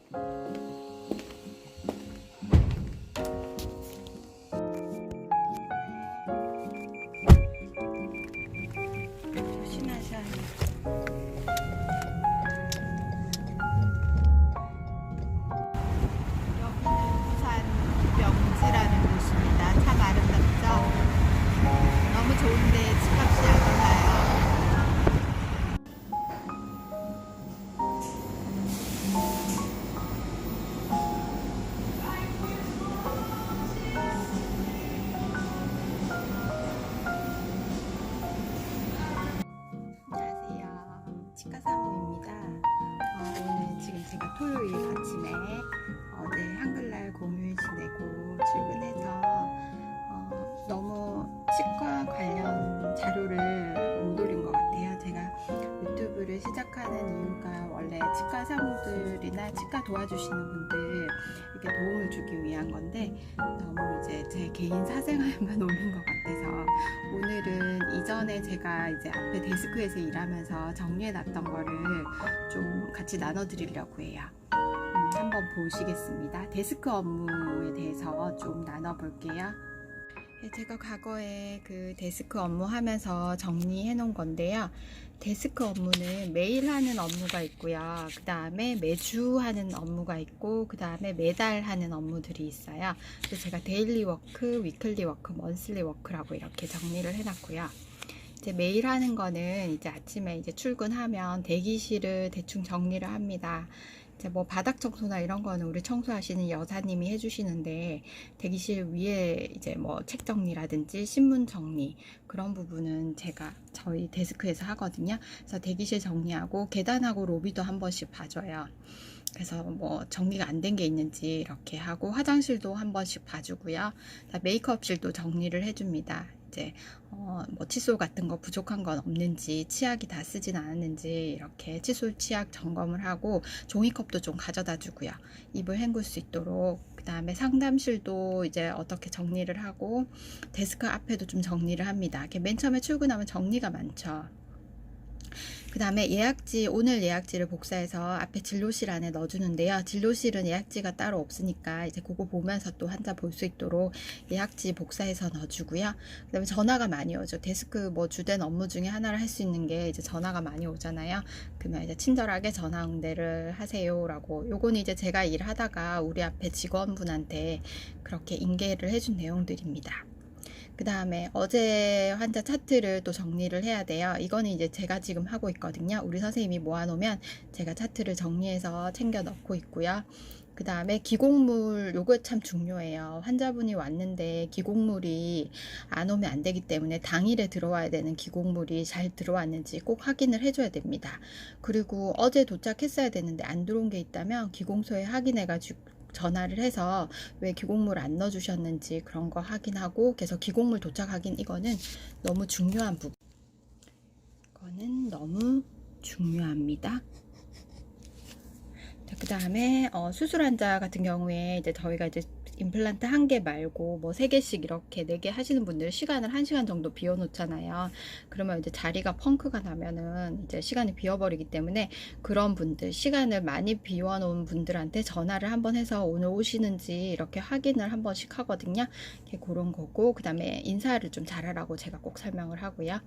조심하셔야 해요. 여기는 부산 명지라는 곳입니다. 참 아름답죠? 너무 좋은데 집값이 안 올라요. 안녕하세요. 치과사무입니다. 오늘 지금 제가 토요일 아침에 어제 한글날 공휴일 지내고 출근해서 너무 치과 관련 자료를 못 올린 것 같아요. 제가 유튜브를 시작하는 이유가 원래 치과 사무들이나 치과 도와주시는 분들 이렇게 도움을 주기 위한 건데 너무 이제 제 개인 사생활만 올린 것 같아서 오늘은 이전에 제가 이제 앞에 데스크에서 일하면서 정리해놨던 거를 좀 같이 나눠드리려고 해요. 한번 보시겠습니다. 데스크 업무에 대해서 좀 나눠볼게요. 제가 과거에 그 데스크 업무 하면서 정리해 놓은 건데요. 데스크 업무는 매일 하는 업무가 있고요. 그 다음에 매주 하는 업무가 있고, 그 다음에 매달 하는 업무들이 있어요. 그래서 제가 데일리 워크, 위클리 워크, 먼슬리 워크라고 이렇게 정리를 해놨고요. 이제 매일 하는 거는 이제 아침에 이제 출근하면 대기실을 대충 정리를 합니다. 이제 뭐 바닥 청소나 이런 거는 우리 청소하시는 여사님이 해주시는데 대기실 위에 이제 뭐 책 정리라든지 신문 정리 그런 부분은 제가 저희 데스크에서 하거든요. 그래서 대기실 정리하고 계단하고 로비도 한 번씩 봐줘요. 그래서 뭐 정리가 안 된 게 있는지 이렇게 하고 화장실도 한 번씩 봐주고요. 메이크업실도 정리를 해줍니다. 이제 뭐 칫솔 같은 거 부족한 건 없는지, 치약이 다 쓰진 않았는지 이렇게 칫솔 치약 점검을 하고 종이컵도 좀 가져다 주고요. 입을 헹굴 수 있도록. 그 다음에 상담실도 이제 어떻게 정리를 하고 데스크 앞에도 좀 정리를 합니다. 이렇게 맨 처음에 출근하면 정리가 많죠. 그 다음에 예약지, 오늘 예약지를 복사해서 앞에 진료실 안에 넣어주는데요. 진료실은 예약지가 따로 없으니까 이제 그거 보면서 또 환자 볼 수 있도록 예약지 복사해서 넣어주고요. 그 다음에 전화가 많이 오죠. 데스크 뭐 주된 업무 중에 하나를 할 수 있는 게 이제 전화가 많이 오잖아요. 그러면 이제 친절하게 전화 응대를 하세요라고. 요거는 이제 제가 일하다가 우리 앞에 직원분한테 그렇게 인계를 해준 내용들입니다. 그 다음에 어제 환자 차트를 또 정리를 해야 돼요. 이거는 이제 제가 지금 하고 있거든요. 우리 선생님이 모아놓으면 제가 차트를 정리해서 챙겨 넣고 있고요. 그 다음에 기공물, 요거 참 중요해요. 환자분이 왔는데 기공물이 안 오면 안 되기 때문에 당일에 들어와야 되는 기공물이 잘 들어왔는지 꼭 확인을 해줘야 됩니다. 그리고 어제 도착했어야 되는데 안 들어온 게 있다면 기공소에 확인해가지고 전화를 해서 왜 기공물 안 넣어주셨는지 그런 거 확인하고 계속 기공물 도착 확인, 이거는 너무 중요한 부분. 이거는 너무 중요합니다. 그 다음에 수술 환자 같은 경우에 이제 저희가 이제 임플란트 1개 말고 뭐 3개씩 이렇게 4개 하시는 분들 시간을 1시간 정도 비워 놓잖아요. 그러면 이제 자리가 펑크가 나면은 이제 시간이 비어버리기 때문에 그런 분들, 시간을 많이 비워 놓은 분들한테 전화를 한번 해서 오늘 오시는지 이렇게 확인을 한 번씩 하거든요. 그런 거고, 그 다음에 인사를 좀 잘하라고 제가 꼭 설명을 하고요.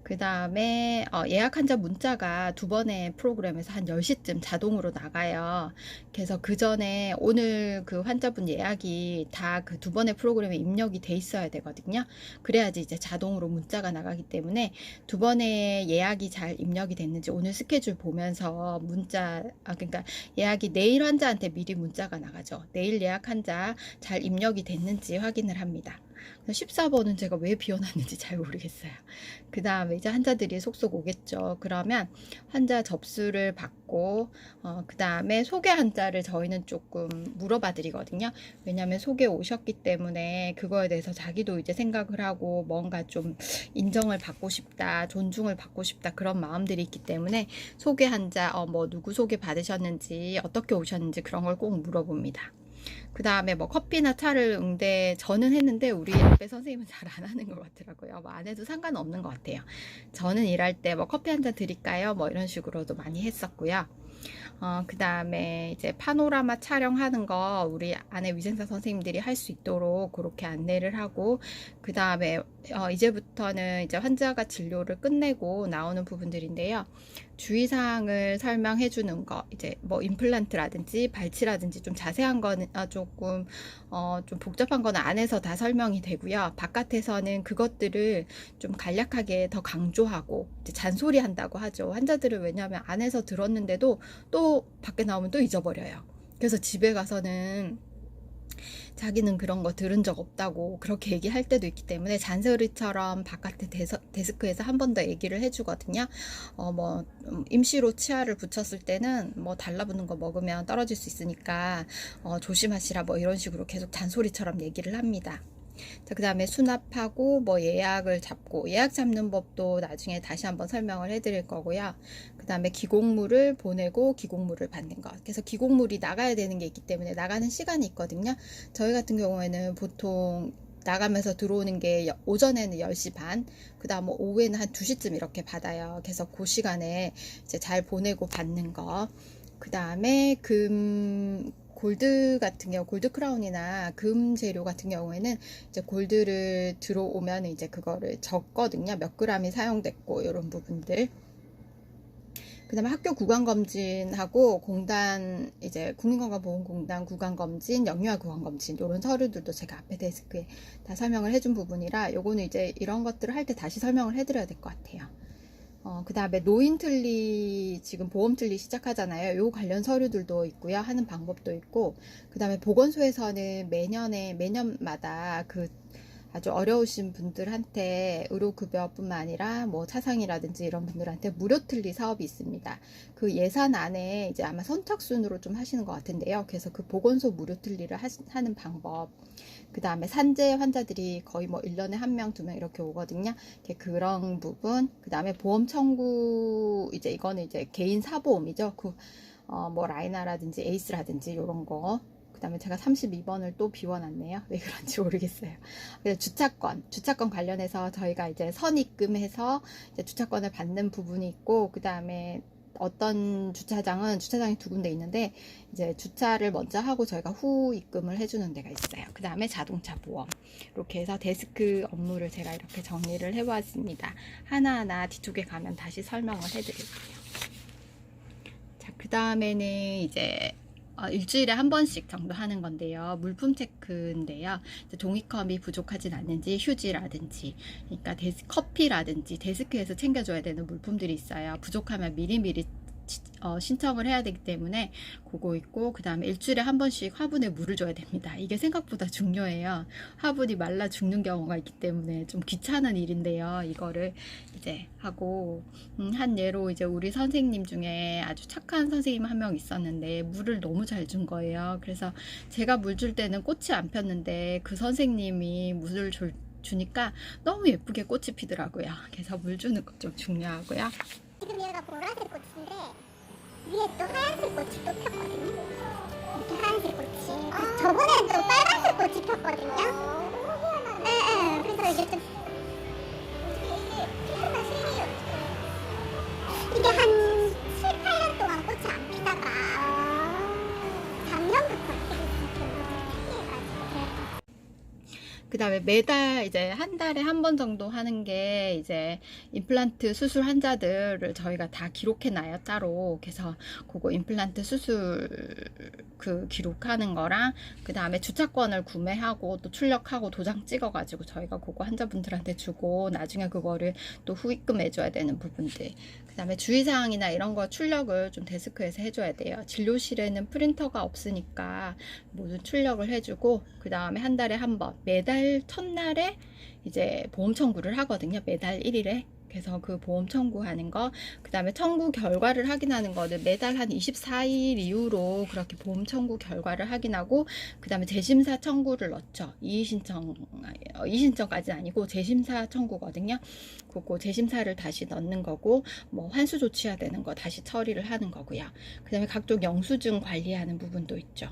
그 다음에 예약 환자 문자가 2번의 프로그램에서 한 10시쯤 자동으로 나가요. 그래서 그 전에 오늘 그 환자분 예약이 다 그 2번의 프로그램에 입력이 돼 있어야 되거든요. 그래야지 이제 자동으로 문자가 나가기 때문에 2번의 예약이 잘 입력이 됐는지 오늘 스케줄 보면서 그러니까 예약이 내일 환자한테 미리 문자가 나가죠. 내일 예약 환자 잘 입력이 됐는지 확인을 합니다. 14번은 제가 왜 비워놨는지 잘 모르겠어요. 그 다음에 이제 환자들이 속속 오겠죠. 그러면 환자 접수를 받고 그 다음에 소개 환자를 저희는 조금 물어봐 드리거든요. 왜냐하면 소개 오셨기 때문에 그거에 대해서 자기도 이제 생각을 하고 뭔가 좀 인정을 받고 싶다, 존중을 받고 싶다, 그런 마음들이 있기 때문에 소개 환자 뭐 누구 소개 받으셨는지, 어떻게 오셨는지 그런 걸 꼭 물어봅니다. 그 다음에 뭐 커피나 차를 응대 저는 했는데 우리 옆에 선생님은 잘 안 하는 것 같더라고요. 뭐 안 해도 상관없는 것 같아요. 저는 일할 때 뭐 커피 한 잔 드릴까요? 뭐 이런 식으로도 많이 했었고요. 그 다음에 이제 파노라마 촬영하는 거 우리 안에 위생사 선생님들이 할 수 있도록 그렇게 안내를 하고, 그 다음에 이제부터는 이제 환자가 진료를 끝내고 나오는 부분들인데요. 주의사항을 설명해 주는 거, 이제 뭐 임플란트라든지 발치라든지 좀 자세한 거는 조금 좀 복잡한 거는 안에서 다 설명이 되고요. 바깥에서는 그것들을 좀 간략하게 더 강조하고 이제 잔소리 한다고 하죠. 환자들은 왜냐하면 안에서 들었는데도 또 밖에 나오면 또 잊어버려요. 그래서 집에 가서는 자기는 그런 거 들은 적 없다고 그렇게 얘기할 때도 있기 때문에 잔소리처럼 바깥에 데스크에서 한 번 더 얘기를 해주거든요. 임시로 치아를 붙였을 때는 뭐 달라붙는 거 먹으면 떨어질 수 있으니까 조심하시라, 뭐 이런 식으로 계속 잔소리처럼 얘기를 합니다. 자, 그 다음에 수납하고 뭐 예약을 잡고, 예약 잡는 법도 나중에 다시 한번 설명을 해드릴 거고요. 그 다음에 기공물을 보내고 기공물을 받는 것. 그래서 기공물이 나가야 되는 게 있기 때문에 나가는 시간이 있거든요. 저희 같은 경우에는 보통 나가면서 들어오는 게 오전에는 10시 반, 그 다음 오후에는 한 2시쯤 이렇게 받아요. 그래서 그 시간에 이제 잘 보내고 받는 거. 그 다음에 골드 같은 경우, 골드 크라운이나 금 재료 같은 경우에는 이제 골드를 들어오면 이제 그거를 적거든요. 몇 그램이 사용됐고, 이런 부분들. 그 다음에 학교 구강검진하고 공단, 이제 국민건강보험공단 구강검진, 영유아 구강검진, 이런 서류들도 제가 앞에 데스크에 다 설명을 해준 부분이라, 요거는 이제 이런 것들을 할 때 다시 설명을 해드려야 될 것 같아요. 그 다음에 노인틀리, 지금 보험틀리 시작하잖아요. 요 관련 서류들도 있고요. 하는 방법도 있고, 그 다음에 보건소에서는 매년마다 그 아주 어려우신 분들한테 의료급여뿐만 아니라 뭐 차상이라든지 이런 분들한테 무료 틀리 사업이 있습니다. 그 예산 안에 이제 아마 선착순으로 좀 하시는 것 같은데요. 그래서 그 보건소 무료 틀리를 하는 방법, 그 다음에 산재 환자들이 거의 뭐 1년에 1명, 2명 이렇게 오거든요. 그런 부분, 그 다음에 보험 청구, 이제 이거는 이제 개인 사보험이죠. 뭐 라이나라든지 에이스라든지 이런 거. 그 다음에 제가 32번을 또 비워놨네요. 왜 그런지 모르겠어요. 그래서 주차권 관련해서 저희가 이제 선입금해서 이제 주차권을 받는 부분이 있고, 그 다음에 어떤 주차장이 2군데 있는데, 이제 주차를 먼저 하고 저희가 후 입금을 해주는 데가 있어요. 그 다음에 자동차 보험. 이렇게 해서 데스크 업무를 제가 이렇게 정리를 해보았습니다. 하나하나 뒤쪽에 가면 다시 설명을 해드릴게요. 자, 그 다음에는 이제 일주일에 한 번씩 정도 하는 건데요. 물품 체크인데요. 종이컵이 부족하진 않는지, 휴지라든지, 그러니까 커피라든지 데스크에서 챙겨줘야 되는 물품들이 있어요. 부족하면 미리미리 신청을 해야 되기 때문에 그거 있고, 그 다음에 일주일에 한 번씩 화분에 물을 줘야 됩니다. 이게 생각보다 중요해요. 화분이 말라 죽는 경우가 있기 때문에 좀 귀찮은 일인데요. 이거를 이제 하고, 한 예로 이제 우리 선생님 중에 아주 착한 선생님 한 명 있었는데 물을 너무 잘 준 거예요. 그래서 제가 물 줄 때는 꽃이 안 폈는데 그 선생님이 물을 주니까 너무 예쁘게 꽃이 피더라고요. 그래서 물 주는 거 좀 중요하고요. 지금 얘가 보라색 꽃인데 위에 또 하얀색 꽃이 또 폈거든요. 이렇게 하얀색 꽃이. 저번에는 또 빨간색 꽃이 폈거든요. 네, 그래서 이게 좀 이게 한 7, 8년 동안 꽃이 안 피다가 작년부터 그 다음에 매달 이제 한 달에 한 번 정도 하는 게 이제 임플란트 수술 환자들을 저희가 다 기록해 놔요, 따로. 그래서 그거 임플란트 수술 그 기록하는 거랑, 그 다음에 주차권을 구매하고 또 출력하고 도장 찍어 가지고 저희가 그거 환자분들한테 주고, 나중에 그거를 또 후입금 해줘야 되는 부분들, 그 다음에 주의사항이나 이런 거 출력을 좀 데스크에서 해줘야 돼요. 진료실에는 프린터가 없으니까 모두 출력을 해주고, 그 다음에 한 달에 한 번, 매달 첫날에 이제 보험 청구를 하거든요. 매달 1일에. 그래서 그 보험 청구하는 거, 그 다음에 청구 결과를 확인하는 거는 매달 한 24일 이후로 그렇게 보험 청구 결과를 확인하고, 그 다음에 재심사 청구를 넣죠. 이의신청까지는 아니고 재심사 청구거든요. 그거 재심사를 다시 넣는 거고, 뭐 환수 조치해야 되는 거 다시 처리를 하는 거고요. 그 다음에 각종 영수증 관리하는 부분도 있죠.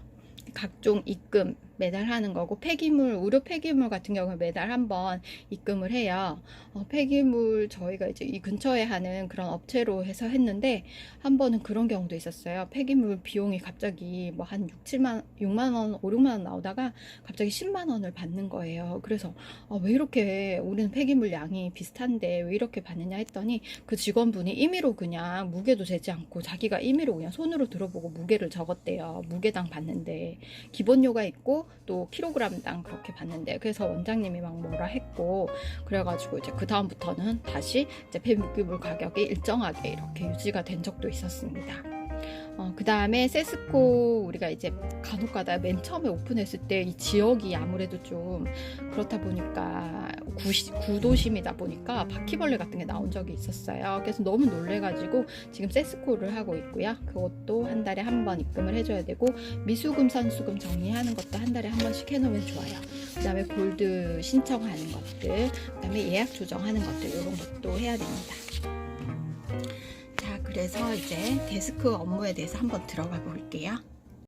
각종 입금, 매달 하는 거고, 폐기물, 의료 폐기물 같은 경우는 매달 한 번 입금을 해요. 폐기물 저희가 이제 이 근처에 하는 그런 업체로 해서 했는데, 한 번은 그런 경우도 있었어요. 폐기물 비용이 갑자기 뭐 한 6만 원, 5, 6만 원 나오다가 갑자기 10만 원을 받는 거예요. 그래서 왜 이렇게 우리는 폐기물 양이 비슷한데 왜 이렇게 받느냐 했더니, 그 직원분이 임의로 그냥 무게도 재지 않고 자기가 임의로 그냥 손으로 들어보고 무게를 적었대요. 무게당 받는데 기본료가 있고 또 킬로그램당 그렇게 받는데, 그래서 원장님이 막 뭐라 했고, 그래가지고 이제 그 다음부터는 다시 이제 폐기물 가격이 일정하게 이렇게 유지가 된 적도 있었습니다. 그 다음에 세스코, 우리가 이제 간혹가다 맨 처음에 오픈했을 때 이 지역이 아무래도 좀 그렇다 보니까 구도심이다 보니까 바퀴벌레 같은 게 나온 적이 있었어요. 그래서 너무 놀래가지고 지금 세스코를 하고 있고요. 그것도 한 달에 한 번 입금을 해줘야 되고, 미수금 선수금 정리하는 것도 한 달에 한 번씩 해놓으면 좋아요. 그 다음에 골드 신청하는 것들, 그 다음에 예약 조정하는 것들, 이런 것도 해야 됩니다. 그래서 이제 데스크 업무에 대해서 한번 들어가 볼게요.